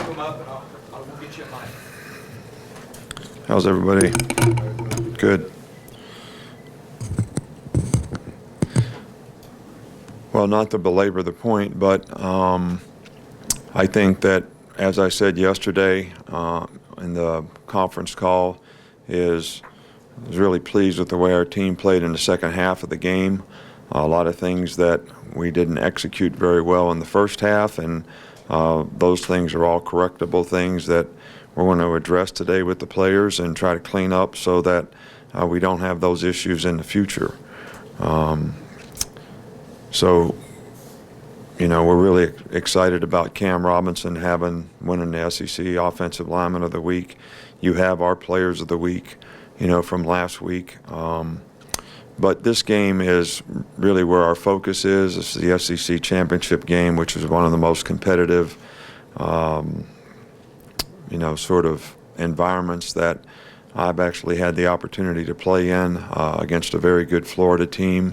them up, and we'll get you a mic. How's everybody? Good. Well, not to belabor the point, but I think that, as I said yesterday in the conference call, was really pleased with the way our team played in the second half of the game. A lot of things that we didn't execute very well in the first half, and those things are all correctable things that we're going to address today with the players and try to clean up so that we don't have those issues in the future. So, you know, we're really excited about Cam Robinson winning the SEC Offensive Lineman of the Week. You have our Players of the Week, you know, from last week. But this game is really where our focus is. This is the SEC Championship game, which is one of the most competitive, you know, sort of environments that I've actually had the opportunity to play in against a very good Florida team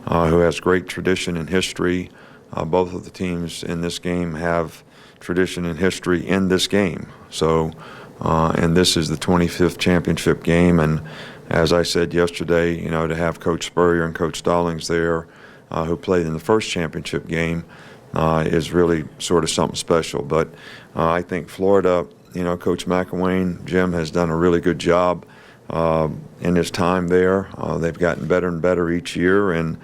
who has great tradition and history. Both of the teams in this game have tradition and history in this game. So, and this is the 25th championship game. And as I said yesterday, you know, to have Coach Spurrier and Coach Stallings there, who played in the first championship game, is really sort of something special. But I think Florida, you know, Coach McElwain, Jim, has done a really good job in his time there. They've gotten better and better each year, and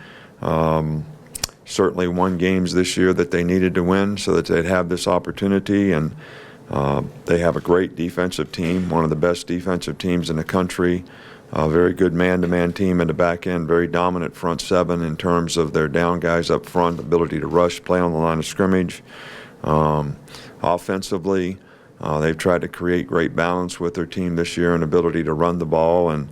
certainly won games this year that they needed to win so that they'd have this opportunity. And they have a great defensive team, one of the best defensive teams in the country. A very good man-to-man team in the back end, very dominant front seven in terms of their down guys up front, ability to rush, play on the line of scrimmage. Offensively, they've tried to create great balance with their team this year and ability to run the ball, and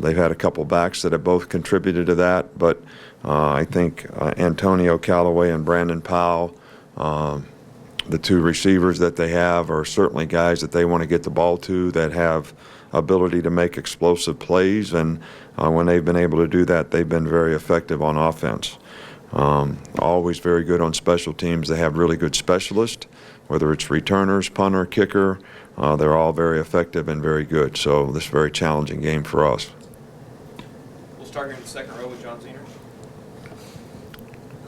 they've had a couple backs that have both contributed to that. But I think Antonio Callaway and Brandon Powell, the two receivers that they have, are certainly guys that they want to get the ball to, that have ability to make explosive plays, and when they've been able to do that, they've been very effective on offense. Always very good on special teams. They have really good specialists, whether it's returners, punter, kicker. They're all very effective and very good. So this is a very challenging game for us. We'll start here in the second row with John Zener.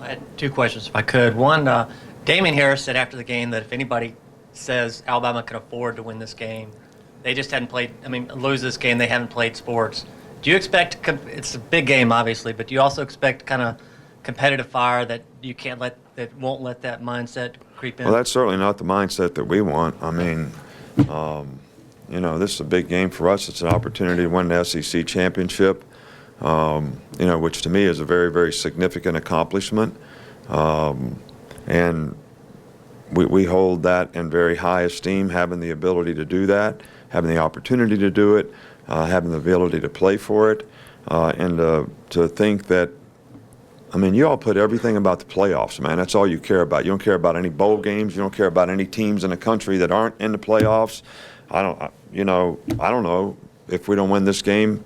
I had two questions, if I could. One, Damian Harris said after the game that if anybody says Alabama can afford to win this game, they just hadn't played, lose this game, they haven't played sports. Do you expect, it's a big game obviously, but do you also expect kind of competitive fire that you can't let, that won't let that mindset creep in? Well, that's certainly not the mindset that we want. You know, this is a big game for us. It's an opportunity to win the SEC Championship, you know, which to me is a very, very significant accomplishment. And we hold that in very high esteem, having the ability to do that, having the opportunity to do it, having the ability to play for it, and to think that, you all put everything about the playoffs, man. That's all you care about. You don't care about any bowl games. You don't care about any teams in the country that aren't in the playoffs. I don't know if we don't win this game,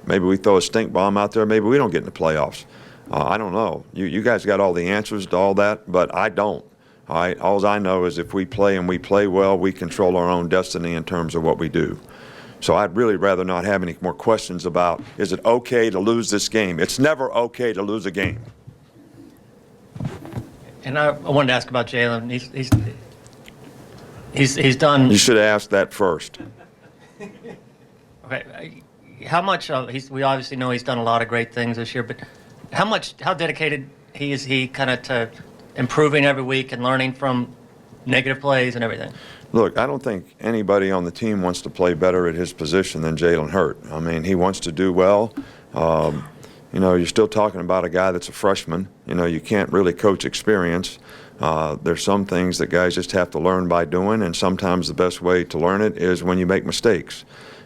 maybe we throw a stink bomb out there. Maybe we don't get in the playoffs. I don't know. You guys got all the answers to all that, but I don't. All right. All I know is if we play and we play well, we control our own destiny in terms of what we do. So I'd really rather not have any more questions about, is it okay to lose this game? It's never okay to lose a game. And I wanted to ask about Jalen. He's done. You should have asked that first. Okay. How much we obviously know he's done a lot of great things this year, but how dedicated is he kind of to improving every week and learning from negative plays and everything? Look, I don't think anybody on the team wants to play better at his position than Jalen Hurts. He wants to do well. You know, you're still talking about a guy that's a freshman. You know, you can't really coach experience. There's some things that guys just have to learn by doing, and sometimes the best way to learn it is when you make mistakes.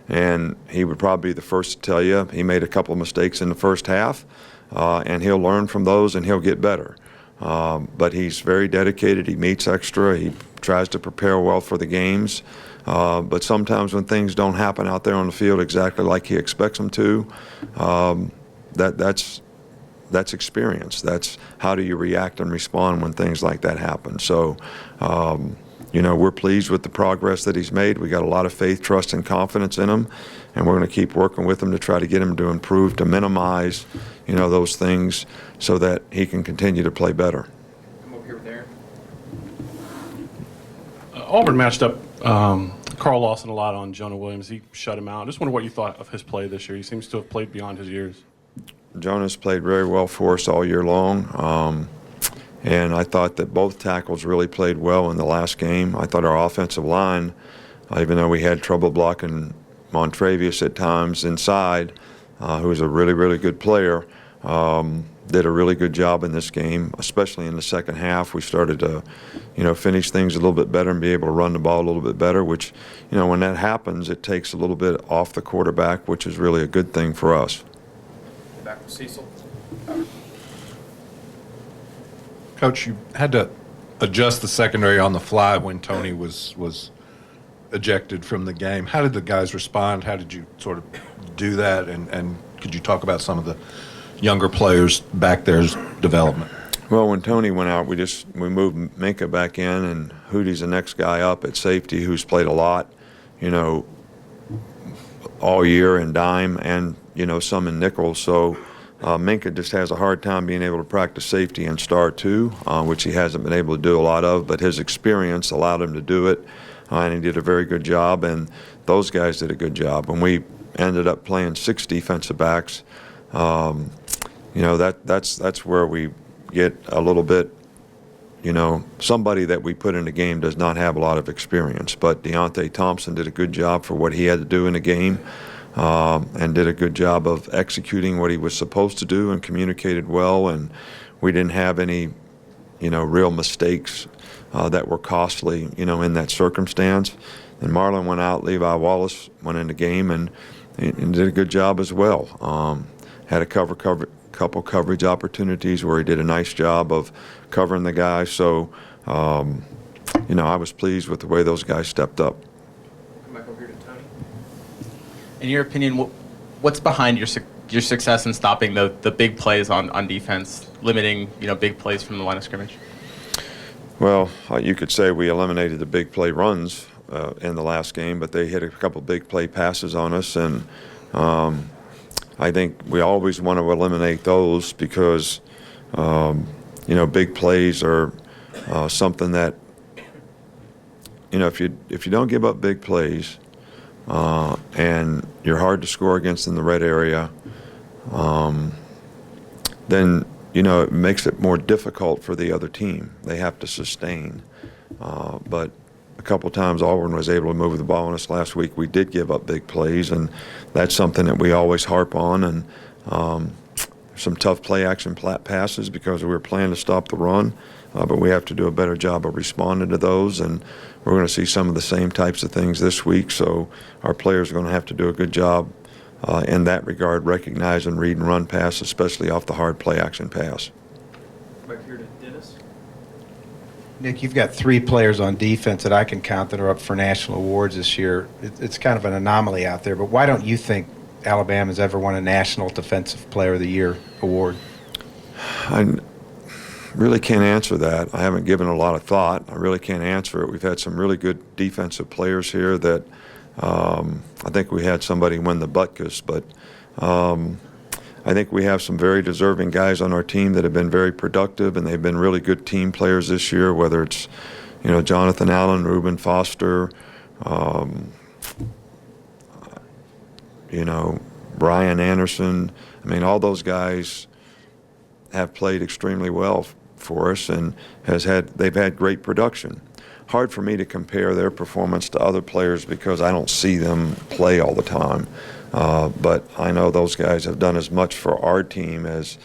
And he would probably be the first to tell you he made a couple of mistakes in the first half, and he'll learn from those and he'll get better. But he's very dedicated. He meets extra. He tries to prepare well for the games. But sometimes when things don't happen out there on the field exactly like he expects them to, that's experience. That's how do you react and respond when things like that happen. So, we're pleased with the progress that he's made. We got a lot of faith, trust, and confidence in him, and we're going to keep working with him to try to get him to improve, to minimize, those things so that he can continue to play better. Come over here with Aaron. Auburn matched up Carl Lawson a lot on Jonah Williams. He shut him out. I just wonder what you thought of his play this year. He seems to have played beyond his years. Jonas played very well for us all year long, and I thought that both tackles really played well in the last game. I thought our offensive line, even though we had trouble blocking Montravius at times inside, who's a really, really good player, did a really good job in this game, especially in the second half. We started to, finish things a little bit better and be able to run the ball a little bit better, which, when that happens, it takes a little bit off the quarterback, which is really a good thing for us. Back with Cecil. Coach, you had to adjust the secondary on the fly when Tony was ejected from the game. How did the guys respond? How did you sort of do that? And could you talk about some of the younger players back there's development? Well, when Tony went out, we moved Minka back in, and Hootie's the next guy up at safety, who's played a lot, all year in dime and, some in nickel. So Minka just has a hard time being able to practice safety and star too, which he hasn't been able to do a lot of, but his experience allowed him to do it, and he did a very good job, and those guys did a good job. When we ended up playing 6 defensive backs, that's where we get a little bit, somebody that we put in the game does not have a lot of experience. But Deontay Thompson did a good job for what he had to do in the game, and did a good job of executing what he was supposed to do and communicated well. And we didn't have any, real mistakes that were costly, in that circumstance. And Marlon went out, Levi Wallace went in the game and did a good job as well. Had a couple coverage opportunities where he did a nice job of covering the guy. So, I was pleased with the way those guys stepped up. Come back over here to Tony. In your opinion, what's behind your success in stopping the big plays on defense, limiting big plays from the line of scrimmage? Well, you could say we eliminated the big play runs in the last game, but they hit a couple big play passes on us, and I think we always want to eliminate those because, big plays are something that, if you don't give up big plays and you're hard to score against in the red area, then, it makes it more difficult for the other team. They have to sustain. But a couple times Auburn was able to move the ball on us last week. We did give up big plays, and that's something that we always harp on. And some tough play action passes because we were playing to stop the run, but we have to do a better job of responding to those. And we're going to see some of the same types of things this week. So our players are going to have to do a good job in that regard, recognizing read and run pass, especially off the hard play action pass. Back here to Dennis. Nick, you've got 3 players on defense that I can count that are up for national awards this year. It's kind of an anomaly out there, but why don't you think Alabama's ever won a National Defensive Player of the Year award? I really can't answer that. I haven't given a lot of thought. I really can't answer it. We've had some really good defensive players here that I think we had somebody win the Butkus, but I think we have some very deserving guys on our team that have been very productive, and they've been really good team players this year, whether it's, Jonathan Allen, Reuben Foster, Brian Anderson. I mean, all those guys have played extremely well for us and they've had great production. Hard for me to compare their performance to other players because I don't see them play all the time. But I know those guys have done as much for our team as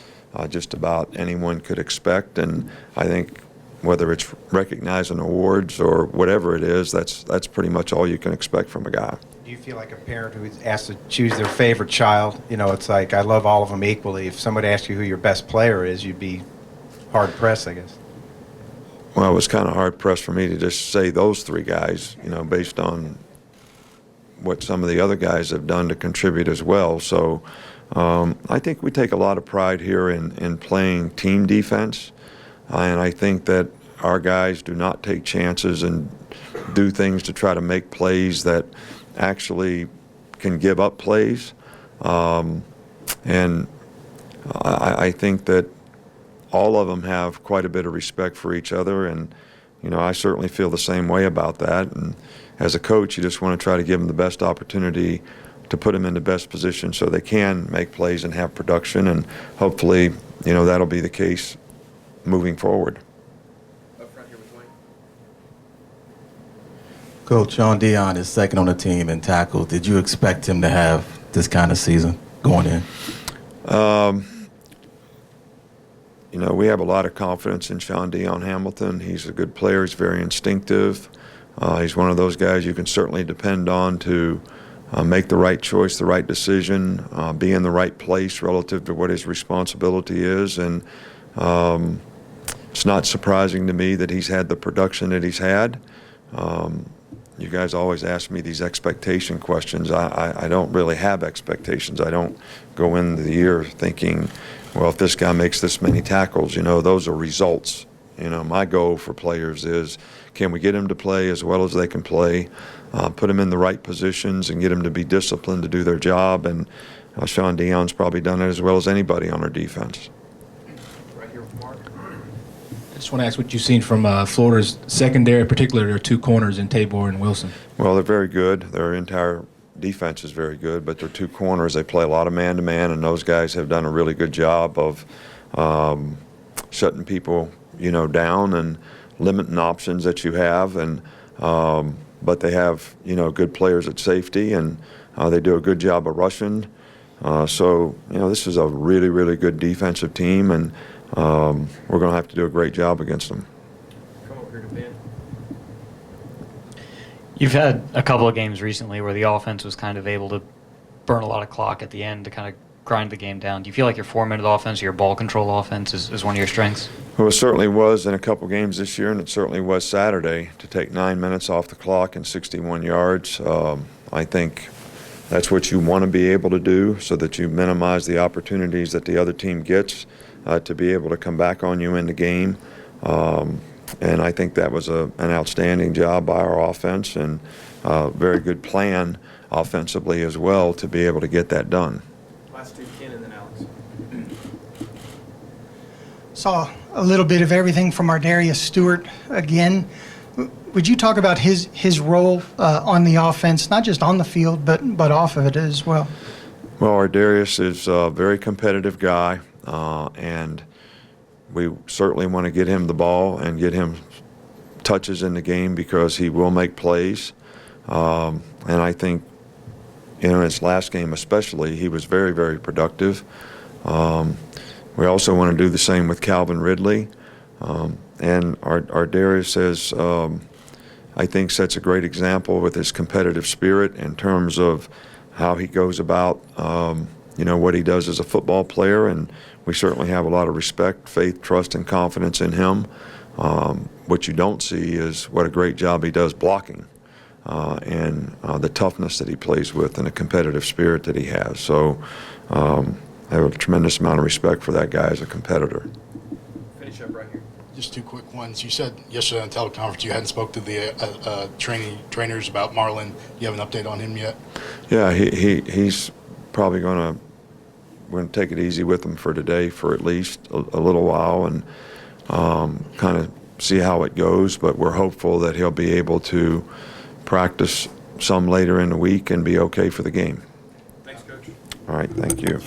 just about anyone could expect. And I think whether it's recognizing awards or whatever it is, that's pretty much all you can expect from a guy. Do you feel like a parent who is asked to choose their favorite child? It's like, I love all of them equally. If somebody asked you who your best player is, you'd be hard-pressed, I guess. Well, it was kind of hard-pressed for me to just say those 3 guys, based on what some of the other guys have done to contribute as well. So I think we take a lot of pride here in playing team defense, and I think that our guys do not take chances and do things to try to make plays that actually can give up plays. And I think that all of them have quite a bit of respect for each other, and I certainly feel the same way about that. And as a coach, you just want to try to give them the best opportunity to put them in the best position so they can make plays and have production, and hopefully, that'll be the case moving forward. Up front here with Wayne. Coach, Sean Dion is second on the team in tackles. Did you expect him to have this kind of season going in? We have a lot of confidence in Sean Dion Hamilton. He's a good player. He's very instinctive. He's one of those guys you can certainly depend on to make the right choice, the right decision, be in the right place relative to what his responsibility is. And it's not surprising to me that he's had the production that he's had. You guys always ask me these expectation questions. I don't really have expectations. I don't go into the year thinking, well, if this guy makes this many tackles, those are results. My goal for players is, can we get them to play as well as they can play, put them in the right positions and get them to be disciplined to do their job. And Sean Dion's probably done it as well as anybody on our defense. Right here with Mark. I just want to ask what you've seen from Florida's secondary, in particular their two corners in Tabor and Wilson. Well, they're very good. Their entire defense is very good, but their two corners, they play a lot of man-to-man, and those guys have done a really good job of shutting people, down and limiting options that you have. And but they have, good players at safety, and they do a good job of rushing. So, this is a really, really good defensive team, and we're going to have to do a great job against them. Come over here to Ben. You've had a couple of games recently where the offense was kind of able to burn a lot of clock at the end to kind of grind the game down. Do you feel like your 4-minute offense, your ball control offense is one of your strengths? Well, it certainly was in a couple games this year, and it certainly was Saturday, to take 9 minutes off the clock and 61 yards. I think that's what you want to be able to do so that you minimize the opportunities that the other team gets to be able to come back on you in the game. And I think that was an outstanding job by our offense, and a very good plan offensively as well to be able to get that done. Last two, Ken and then Alex. Saw a little bit of everything from our Darius Stewart again. Would you talk about his role on the offense, not just on the field, but off of it as well? Well, our Darius is a very competitive guy, and we certainly want to get him the ball and get him touches in the game because he will make plays. And I think, in his last game especially, he was very, very productive. We also want to do the same with Calvin Ridley. And our Darius has, I think, sets a great example with his competitive spirit in terms of how he goes about, what he does as a football player. And we certainly have a lot of respect, faith, trust, and confidence in him. What you don't see is what a great job he does blocking and the toughness that he plays with and the competitive spirit that he has. So I have a tremendous amount of respect for that guy as a competitor. Finish up right here. Just two quick ones. You said yesterday on teleconference you hadn't spoke to the trainers about Marlon. Do you have an update on him yet? Yeah, he's probably going to take it easy with him for today for at least a little while and kind of see how it goes. But we're hopeful that he'll be able to practice some later in the week and be okay for the game. Thanks, Coach. All right, thank you.